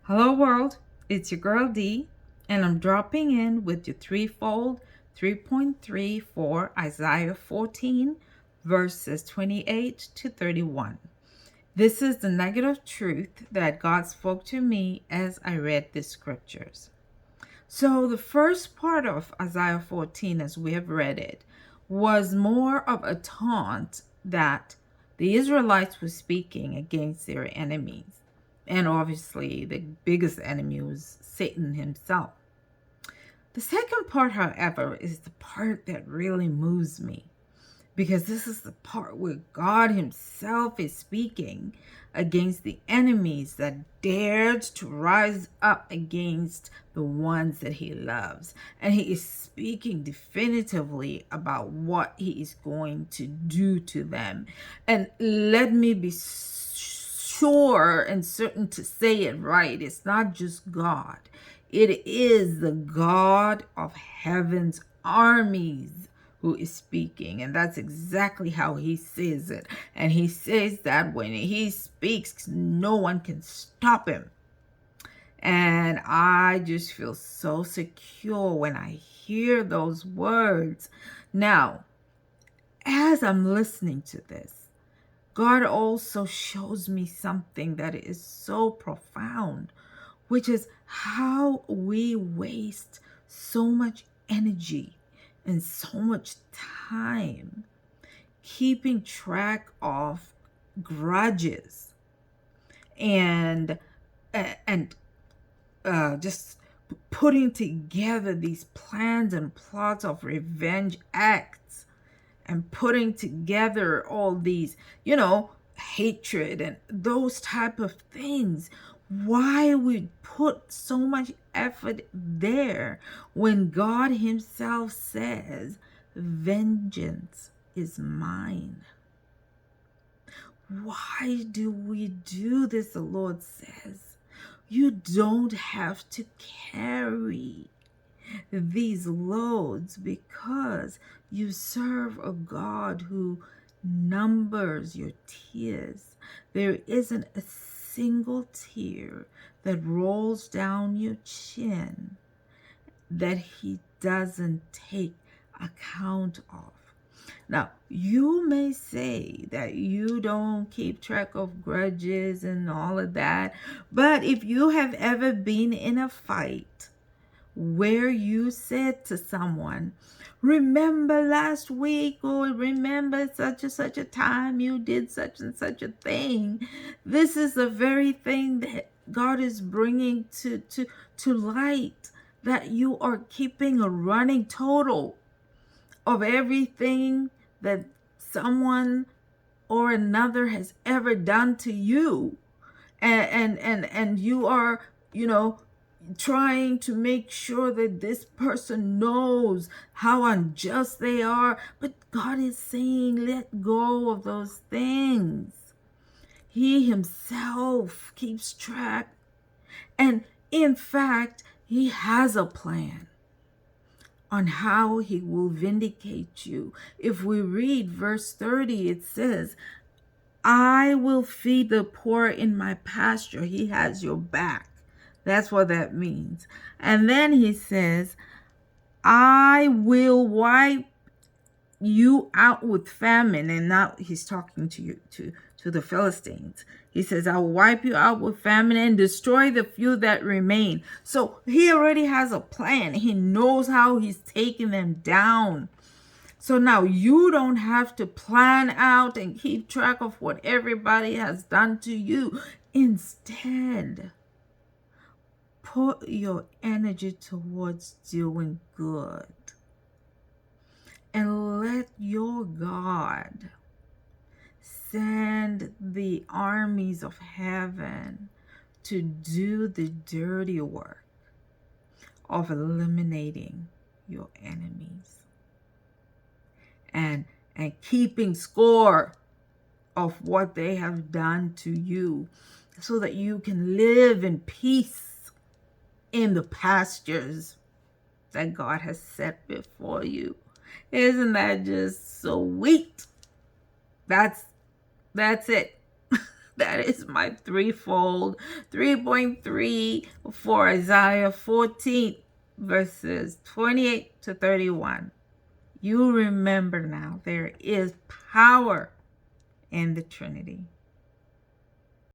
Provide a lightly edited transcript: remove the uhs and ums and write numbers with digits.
Hello, world. It's your girl D, and I'm dropping in with your threefold 3.3 for Isaiah 14, verses 28 to 31. This is the nugget of truth that God spoke to me as I read the scriptures. So, the first part of Isaiah 14, as we have read it, was more of a taunt that the Israelites were speaking against their enemies. And obviously, the biggest enemy was Satan himself. The second part, however, is the part that really moves me because this is the part where God Himself is speaking against the enemies that dared to rise up against the ones that He loves. And He is speaking definitively about what He is going to do to them. And let me be sure and certain to say it right. It's not just God, it is the God of heaven's armies who is speaking, and that's exactly how he says it. And he says that when he speaks, no one can stop him. And I just feel so secure when I hear those words. Now, as I'm listening to this, God also shows me something that is so profound, which is how we waste so much energy and so much time keeping track of grudges and just putting together these plans and plots of revenge acts and putting together all these, hatred and those type of things. Why we put so much effort there when God Himself says, vengeance is mine? Why do we do this? The Lord says, you don't have to carry these loads because you serve a God who numbers your tears. There isn't a single tear that rolls down your chin that He doesn't take account of. Now, you may say that you don't keep track of grudges and all of that, but if you have ever been in a fight where you said to someone, remember last week, or remember such and such a time you did such and such a thing, this is the very thing that God is bringing to light, that you are keeping a running total of everything that someone or another has ever done to you, and you are, trying to make sure that this person knows how unjust they are. But God is saying, let go of those things. He Himself keeps track, and in fact, He has a plan on how He will vindicate you. If we read verse 30, it says, I will feed the poor in my pasture. He has your back. That's what that means. And then He says, I will wipe you out with famine. And now He's talking to you, to the Philistines. He says, I will wipe you out with famine and destroy the few that remain. So He already has a plan. He knows how He's taking them down. So now you don't have to plan out and keep track of what everybody has done to you. Instead, put your energy towards doing good. And let your God send the armies of heaven to do the dirty work of eliminating your enemies and keeping score of what they have done to you, so that you can live in peace in the pastures that God has set before you. Isn't that just sweet? That's it. That is my threefold 3.3 for Isaiah 14, verses 28 to 31. You remember now, there is power in the Trinity.